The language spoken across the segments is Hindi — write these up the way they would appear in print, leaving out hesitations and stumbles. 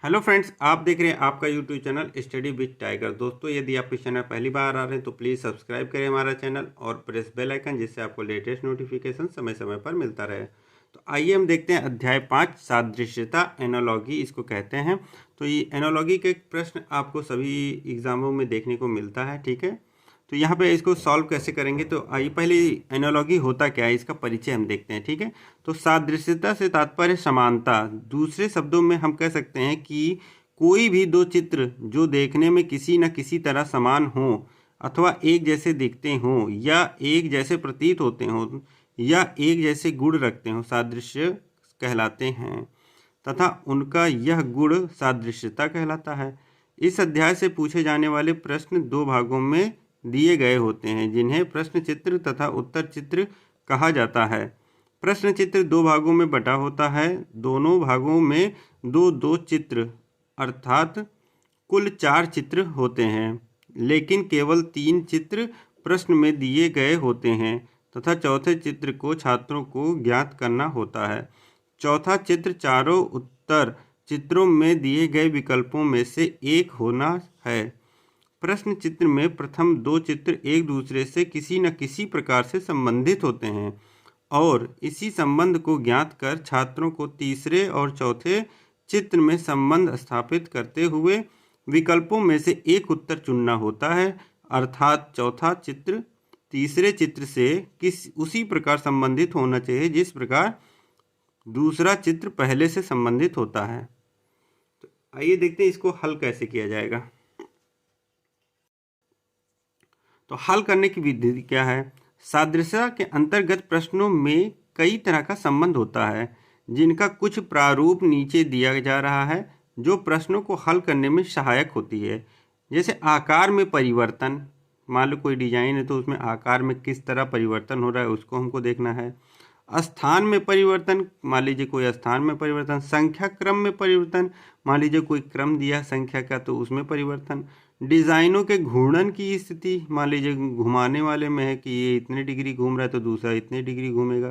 हेलो फ्रेंड्स, आप देख रहे हैं आपका YouTube channel study with tiger. दोस्तों, यदि आप इस चैनल पहली बार आ रहे हैं तो प्लीज़ सब्सक्राइब करें हमारा चैनल और प्रेस बेल आइकन, जिससे आपको लेटेस्ट नोटिफिकेशन समय समय पर मिलता रहे। तो आइए हम देखते हैं अध्याय 5 सादृश्यता, एनालॉगी इसको कहते हैं। तो ये एनालॉगी के प्रश्न आपको सभी एग्जामों में देखने को मिलता है, ठीक है। तो यहाँ पे इसको सॉल्व कैसे करेंगे, तो आइए पहले एनालॉगी होता क्या है इसका परिचय हम देखते हैं, ठीक है। तो सादृश्यता से तात्पर्य समानता। दूसरे शब्दों में हम कह सकते हैं कि कोई भी दो चित्र जो देखने में किसी न किसी तरह समान हो अथवा एक जैसे दिखते हों या एक जैसे प्रतीत होते हों या एक जैसे गुण रखते हों, सादृश्य कहलाते हैं तथा उनका यह गुण सादृश्यता कहलाता है। इस अध्याय से पूछे जाने वाले प्रश्न दो भागों में दिए गए होते हैं, जिन्हें प्रश्न चित्र तथा उत्तर चित्र कहा जाता है। प्रश्न चित्र दो भागों में बटा होता है। दोनों भागों में दो दो चित्र अर्थात कुल 4 चित्र होते हैं, लेकिन केवल 3 चित्र प्रश्न में दिए गए होते हैं तथा चौथे चित्र को छात्रों को ज्ञात करना होता है। चौथा चित्र चारों उत्तर चित्रों में दिए गए विकल्पों में से एक होना है। प्रश्न चित्र में प्रथम दो चित्र एक दूसरे से किसी न किसी प्रकार से संबंधित होते हैं और इसी संबंध को ज्ञात कर छात्रों को तीसरे और चौथे चित्र में संबंध स्थापित करते हुए विकल्पों में से एक उत्तर चुनना होता है, अर्थात चौथा चित्र तीसरे चित्र से उसी प्रकार संबंधित होना चाहिए जिस प्रकार दूसरा चित्र पहले से संबंधित होता है। तो आइए देखते हैं इसको हल कैसे किया जाएगा। तो हल करने की विधि क्या है। सादृश्यता के अंतर्गत प्रश्नों में कई तरह का संबंध होता है, जिनका कुछ प्रारूप नीचे दिया जा रहा है, जो प्रश्नों को हल करने में सहायक होती है। जैसे आकार में परिवर्तन, मान लो कोई डिजाइन है तो उसमें आकार में किस तरह परिवर्तन हो रहा है उसको हमको देखना है। स्थान में परिवर्तन, मान लीजिए कोई स्थान में परिवर्तन। संख्या क्रम में परिवर्तन, मान लीजिए कोई क्रम दिया संख्या का तो उसमें परिवर्तन। डिज़ाइनों के घूर्णन की स्थिति, मान लीजिए घुमाने वाले में है कि ये इतने डिग्री घूम रहा है तो दूसरा इतने डिग्री घूमेगा,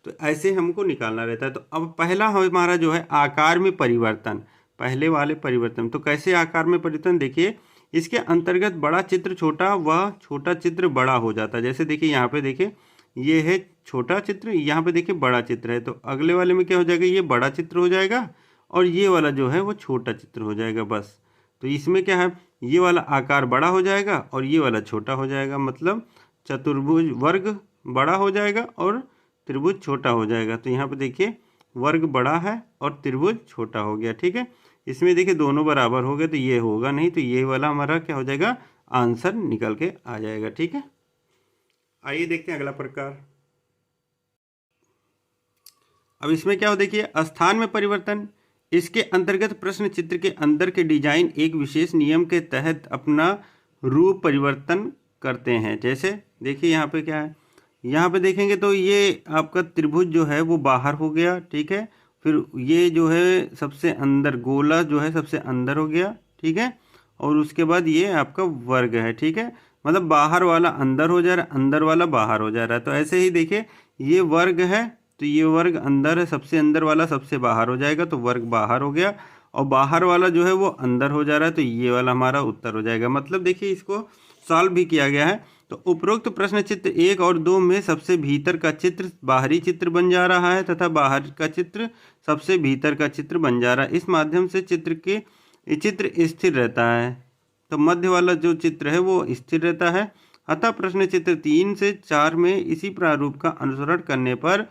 तो ऐसे हमको निकालना रहता है। तो अब पहला हमारा जो है आकार में परिवर्तन, पहले वाले परिवर्तन। तो कैसे आकार में परिवर्तन, देखिए इसके अंतर्गत बड़ा चित्र छोटा व छोटा चित्र बड़ा हो जाता है। जैसे देखिए यहाँ पे देखिए ये है छोटा चित्र, यहाँ पे देखिए बड़ा चित्र है, तो अगले वाले में क्या हो जाएगा, ये बड़ा चित्र हो जाएगा और ये वाला जो है वो छोटा चित्र हो जाएगा बस। तो इसमें क्या है, ये वाला आकार बड़ा हो जाएगा और ये वाला छोटा हो जाएगा, मतलब चतुर्भुज वर्ग बड़ा हो जाएगा और त्रिभुज छोटा हो जाएगा। तो यहाँ पे देखिए वर्ग बड़ा है और त्रिभुज छोटा हो गया, ठीक है। इसमें देखिए दोनों बराबर हो गए तो ये होगा नहीं, तो ये वाला हमारा क्या हो जाएगा, आंसर निकल के आ जाएगा, ठीक है। आइए देखते हैं अगला प्रकार। अब इसमें क्या हो, देखिए स्थान में परिवर्तन। इसके अंतर्गत प्रश्न चित्र के अंदर के डिजाइन एक विशेष नियम के तहत अपना रूप परिवर्तन करते हैं। जैसे देखिए यहाँ पे क्या है, यहाँ पे देखेंगे तो ये आपका त्रिभुज जो है वो बाहर हो गया, ठीक है। फिर ये जो है सबसे अंदर गोला जो है सबसे अंदर हो गया, ठीक है। और उसके बाद ये आपका वर्ग है, ठीक है। मतलब बाहर वाला अंदर हो जा रहा है, अंदर वाला बाहर हो जा रहा है। तो ऐसे ही देखिए ये वर्ग है तो ये वर्ग अंदर है, सबसे अंदर वाला सबसे बाहर हो जाएगा तो वर्ग बाहर हो गया, और बाहर वाला जो है वो अंदर हो जा रहा है तो ये वाला हमारा उत्तर हो जाएगा। मतलब देखिए इसको सॉल्व भी किया गया है। तो उपरोक्त प्रश्न चित्र 1 और 2 में सबसे भीतर का चित्र बाहरी चित्र बन जा रहा है तथा बाहर का चित्र सबसे भीतर का चित्र बन जा रहा है। इस माध्यम से चित्र स्थिर रहता है, तो मध्य वाला जो चित्र है वो स्थिर रहता है। अतः प्रश्न चित्र 3 से 4 में इसी प्रारूप का अनुसरण करने पर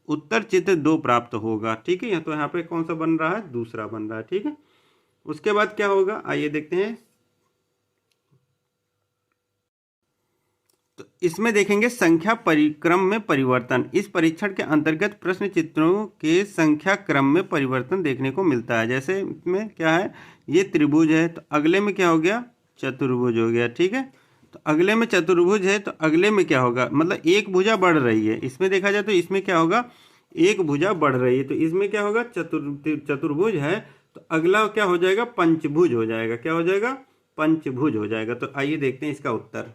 उत्तर चित्र 2 प्राप्त होगा, ठीक है। तो यहाँ पे कौन सा बन रहा है, दूसरा बन रहा है, ठीक है। उसके बाद क्या होगा, आइए देखते हैं। तो इसमें देखेंगे संख्या परिक्रम में परिवर्तन। इस परीक्षण के अंतर्गत प्रश्न चित्रों के संख्या क्रम में परिवर्तन देखने को मिलता है। जैसे इसमें क्या है, ये त्रिभुज है तो अगले में क्या हो गया, चतुर्भुज हो गया, ठीक है। तो अगले में चतुर्भुज है तो अगले में क्या होगा, मतलब एक भुजा बढ़ रही है। इसमें देखा जाए तो इसमें क्या होगा, एक भुजा बढ़ रही है, तो इसमें क्या होगा, चतुर्भुज है तो अगला क्या हो जाएगा, पंचभुज हो जाएगा। क्या हो जाएगा, पंचभुज हो जाएगा। तो आइए देखते हैं इसका उत्तर।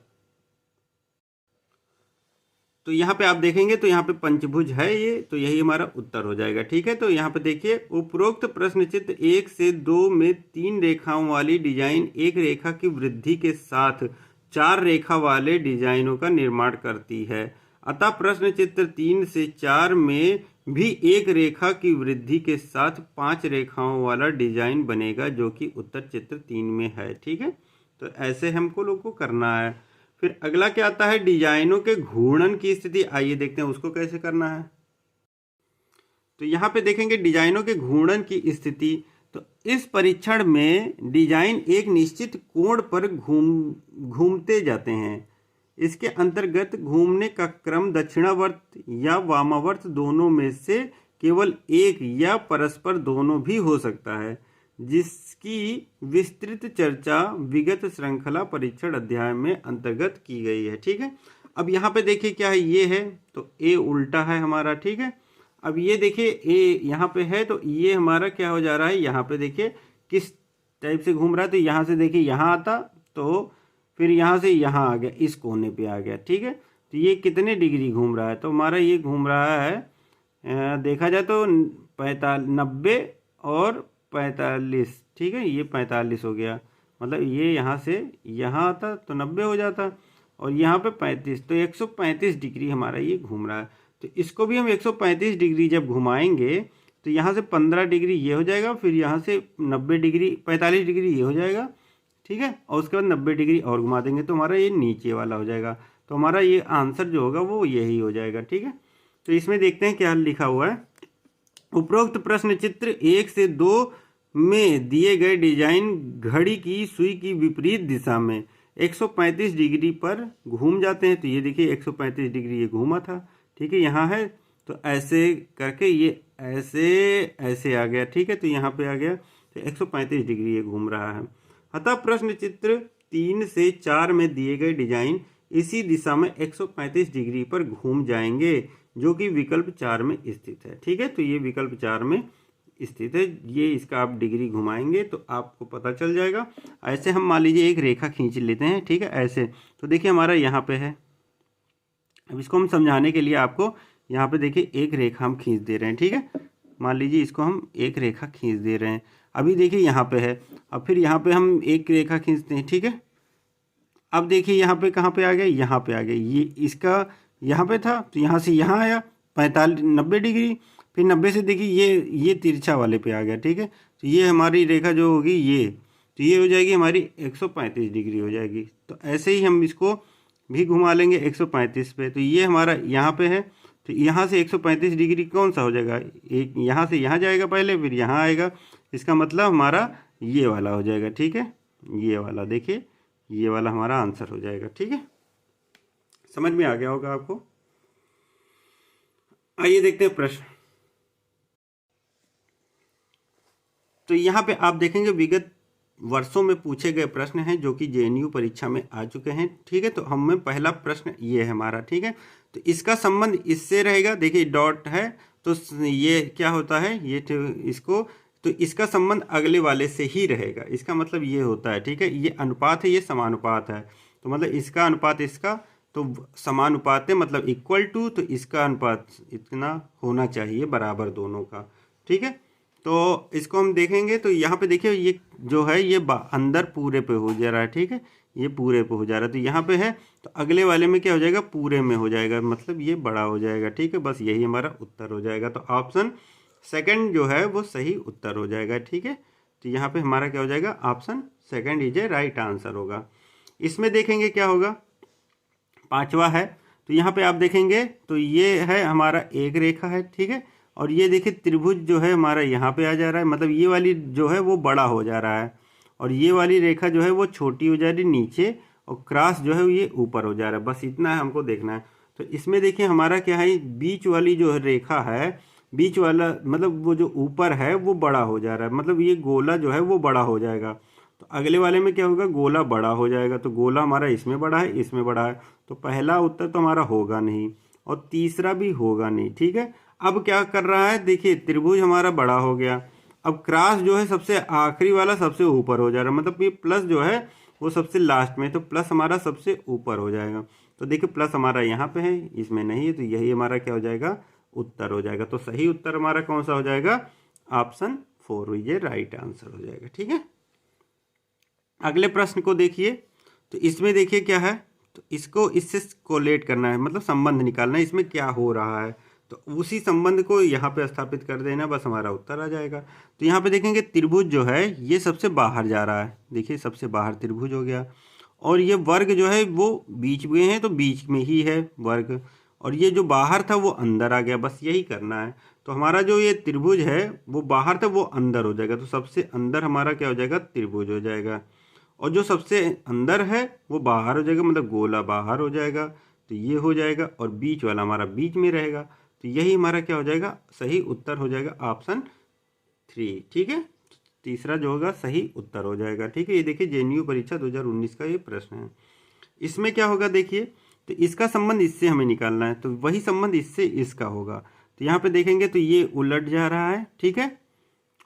तो यहाँ पे आप देखेंगे तो यहाँ पे पंचभुज है ये, तो यही हमारा उत्तर हो जाएगा। ठीक है, तो यहाँ पे देखिए उपरोक्त प्रश्न चित्र 1 से 2 में 3 रेखाओं वाली डिजाइन एक रेखा की वृद्धि के साथ 4 रेखा वाले डिजाइनों का निर्माण करती है, अतः प्रश्न चित्र 3 से 4 में भी एक रेखा की वृद्धि के साथ 5 रेखाओं वाला डिजाइन बनेगा, जो कि उत्तर चित्र 3 में है। ठीक है, तो ऐसे हमको लोग को करना है। फिर अगला क्या आता है, डिजाइनों के घूर्णन की स्थिति। आइए देखते हैं उसको कैसे करना है। तो यहाँ पे देखेंगे डिजाइनों के घूर्णन की स्थिति। तो इस परीक्षण में डिजाइन एक निश्चित कोण पर घूमते जाते हैं। इसके अंतर्गत घूमने का क्रम दक्षिणावर्त या वामावर्त दोनों में से केवल एक या परस्पर दोनों भी हो सकता है, जिसकी विस्तृत चर्चा विगत श्रृंखला परीक्षण अध्याय में अंतर्गत की गई है। ठीक है, अब यहाँ पे देखिए क्या है, ये है तो ए उल्टा है हमारा। ठीक है, अब ये देखिए ए यहाँ पे है तो ये हमारा क्या हो जा रहा है, यहाँ पे देखिए किस टाइप से घूम रहा है। तो यहाँ से देखिए यहाँ आता तो फिर यहाँ से यहाँ आ गया, इस कोने पे आ गया। ठीक है, तो ये कितने डिग्री घूम रहा है, तो हमारा ये घूम रहा है देखा जाए तो 90 और 45। ठीक है, ये 45 हो गया, मतलब ये यहाँ से यहाँ आता तो 90 हो जाता, और यहाँ पे 35, तो 135 डिग्री हमारा ये घूम रहा है। तो इसको भी हम 135 डिग्री जब घुमाएंगे तो यहाँ से 15 डिग्री ये हो जाएगा, फिर यहाँ से 90 डिग्री 45 डिग्री ये हो जाएगा। ठीक है, और उसके बाद 90 डिग्री और घुमा देंगे तो हमारा ये नीचे वाला हो जाएगा। तो हमारा ये आंसर जो होगा वो यही हो जाएगा। ठीक है, तो इसमें देखते हैं क्या लिखा हुआ है। उपरोक्त प्रश्न चित्र 1 से 2 में दिए गए डिजाइन घड़ी की सुई की विपरीत दिशा में 135 डिग्री पर घूम जाते हैं। तो ये देखिए 135 डिग्री ये घूमा था। ठीक है, यहाँ है तो ऐसे करके ये ऐसे ऐसे आ गया। ठीक है, तो यहाँ पे आ गया तो 135 डिग्री ये घूम रहा है। अतः प्रश्न चित्र 3 से 4 में दिए गए डिजाइन इसी दिशा में 135 डिग्री पर घूम जाएंगे, जो कि विकल्प 4 में स्थित है। ठीक है, तो ये विकल्प 4 में स्थित है। ये इसका आप डिग्री घुमाएंगे तो आपको पता चल जाएगा। ऐसे हम मान लीजिए एक रेखा खींच लेते हैं। ठीक है, ऐसे तो देखिए हमारा यहाँ पे है। अब इसको हम समझाने के लिए आपको यहाँ पे देखिए एक रेखा हम खींच दे रहे हैं। ठीक है, मान लीजिए इसको हम एक रेखा खींच दे रहे हैं। अभी देखिए यहाँ पे है, अब फिर यहाँ पे हम एक रेखा खींचते हैं। ठीक है, अब देखिए यहाँ पे कहाँ पे आ गया, यहाँ पे आ गया। ये इसका यहाँ पे था तो यहाँ से यहाँ आया 90 डिग्री, फिर 90 से देखिए ये तिरछा वाले पे आ गया। ठीक है, तो ये हमारी रेखा जो होगी ये, तो ये हो जाएगी हमारी 135 डिग्री हो जाएगी। तो ऐसे ही हम इसको भी घुमा लेंगे 135 पे। तो ये हमारा यहाँ पे है, तो यहाँ से 135 डिग्री कौन सा हो जाएगा, एक यहाँ से यहाँ जाएगा पहले, फिर यहाँ आएगा। इसका मतलब हमारा ये वाला हो जाएगा। ठीक है, ये वाला देखिए, ये वाला हमारा आंसर हो जाएगा। ठीक है, समझ में आ गया होगा आपको। आइए देखते हैं प्रश्न। तो यहाँ पे आप देखेंगे विगत वर्षों में पूछे गए प्रश्न हैं जो कि जेएनयू परीक्षा में आ चुके हैं। ठीक है, तो हमें पहला प्रश्न ये है हमारा। ठीक है, तो इसका संबंध इससे रहेगा। देखिए डॉट है तो ये क्या होता है, ये इसको, तो इसका संबंध अगले वाले से ही रहेगा। इसका मतलब ये होता है। ठीक है, ये अनुपात है, ये समानुपात है, तो मतलब इसका अनुपात इसका तो समानुपात है, मतलब इक्वल टू, तो इसका अनुपात इतना होना चाहिए बराबर दोनों का। ठीक है, तो इसको हम देखेंगे तो यहाँ पे देखिए ये जो है ये अंदर पूरे पे हो जा रहा है। ठीक है, ये पूरे पे हो जा रहा है, तो यहाँ पे है तो अगले वाले में क्या हो जाएगा, पूरे में हो जाएगा, मतलब ये बड़ा हो जाएगा। ठीक है, बस यही हमारा उत्तर हो जाएगा। तो ऑप्शन सेकंड जो है वो सही उत्तर हो जाएगा। ठीक है, तो यहाँ पे हमारा क्या हो जाएगा, option second is a right answer होगा। इसमें देखेंगे क्या होगा, पांचवा है। तो यहाँ पे आप देखेंगे तो ये है हमारा एक रेखा है। ठीक है, और ये देखिए त्रिभुज जो है हमारा यहाँ पे आ जा रहा है, मतलब ये वाली जो है वो बड़ा हो जा रहा है, और ये वाली रेखा जो है वो छोटी हो जा रही है नीचे, और क्रॉस जो है ये ऊपर हो जा रहा है। बस इतना है हमको देखना है। तो इसमें देखिए हमारा क्या है, बीच वाली जो रेखा है, बीच वाला मतलब वो जो ऊपर है वो बड़ा हो जा रहा है, मतलब ये गोला जो है वो बड़ा हो जाएगा। तो अगले वाले में क्या होगा, गोला बड़ा हो जाएगा। तो गोला हमारा इसमें बड़ा है, इसमें बड़ा है, तो पहला उत्तर तो हमारा होगा नहीं, और तीसरा भी होगा नहीं। ठीक है, अब क्या कर रहा है, देखिए त्रिभुज हमारा बड़ा हो गया, अब क्रॉस जो है सबसे आखिरी वाला सबसे ऊपर हो जा रहा है, मतलब ये प्लस जो है वो सबसे लास्ट में, तो प्लस हमारा सबसे ऊपर हो जाएगा। तो देखिए प्लस हमारा यहाँ पे है, इसमें नहीं है, तो यही हमारा क्या हो जाएगा, उत्तर हो जाएगा। तो सही उत्तर हमारा कौन सा हो जाएगा, ऑप्शन 4, ये राइट आंसर हो जाएगा। ठीक है, अगले प्रश्न को देखिए। तो इसमें देखिए क्या है, तो इसको इससे कोलेट करना है, मतलब संबंध निकालना है, इसमें क्या हो रहा है, तो उसी संबंध को यहाँ पे स्थापित कर देना, बस हमारा उत्तर आ जाएगा। तो यहाँ पे देखेंगे त्रिभुज जो है ये सबसे बाहर जा रहा है, देखिए सबसे बाहर त्रिभुज हो गया, और ये वर्ग जो है वो बीच में है, तो बीच में ही है वर्ग, और ये जो बाहर था वो अंदर आ गया, बस यही करना है। तो हमारा जो ये त्रिभुज है वो बाहर था वो अंदर हो जाएगा, तो सबसे अंदर हमारा क्या हो जाएगा, त्रिभुज हो जाएगा, और जो सबसे अंदर है वो बाहर हो जाएगा, मतलब गोला बाहर हो जाएगा, तो ये हो जाएगा, और बीच वाला हमारा बीच में रहेगा, तो यही हमारा क्या हो जाएगा, सही उत्तर हो जाएगा ऑप्शन 3। ठीक है, तीसरा जो होगा सही उत्तर हो जाएगा। ठीक है, ये देखिए जेएनयू परीक्षा 2019 का ये प्रश्न है। इसमें क्या होगा देखिए, तो इसका संबंध इससे हमें निकालना है, तो वही संबंध इससे इसका होगा। तो यहाँ पे देखेंगे तो ये उलट जा रहा है, ठीक है,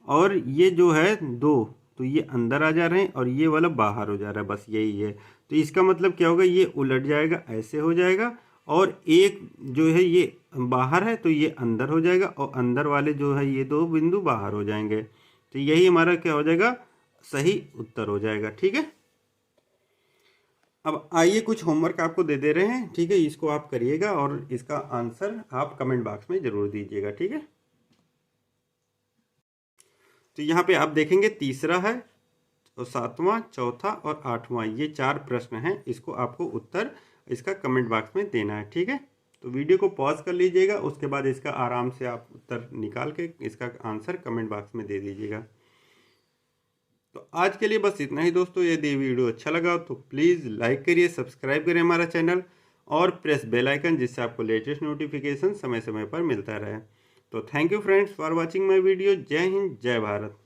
और ये जो है 2, तो ये अंदर आ जा रहे हैं और ये वाला बाहर हो जा रहा है, बस यही है। तो इसका मतलब क्या होगा, ये उलट जाएगा, ऐसे हो जाएगा, और एक जो है ये बाहर है तो ये अंदर हो जाएगा, और अंदर वाले जो है ये 2 बिंदु बाहर हो जाएंगे, तो यही हमारा क्या हो जाएगा, सही उत्तर हो जाएगा। ठीक है, अब आइए कुछ होमवर्क आपको दे दे रहे हैं, ठीक है, इसको आप करिएगा और इसका आंसर आप कमेंट बॉक्स में जरूर दीजिएगा। ठीक है, तो यहाँ पे आप देखेंगे तीसरा है, और 7वां, चौथा और 8वां, ये 4 प्रश्न हैं, इसको आपको उत्तर इसका कमेंट बॉक्स में देना है। ठीक है, तो वीडियो को पॉज कर लीजिएगा, उसके बाद इसका आराम से आप उत्तर निकाल के इसका आंसर कमेंट बॉक्स में दे दीजिएगा। तो आज के लिए बस इतना ही दोस्तों। यदि वीडियो अच्छा लगा तो प्लीज़ लाइक करिए, सब्सक्राइब करें हमारा चैनल, और प्रेस बेल आइकन, जिससे आपको लेटेस्ट नोटिफिकेशन समय समय पर मिलता रहे। तो thank you friends for watching my video. जय हिंद, जय भारत।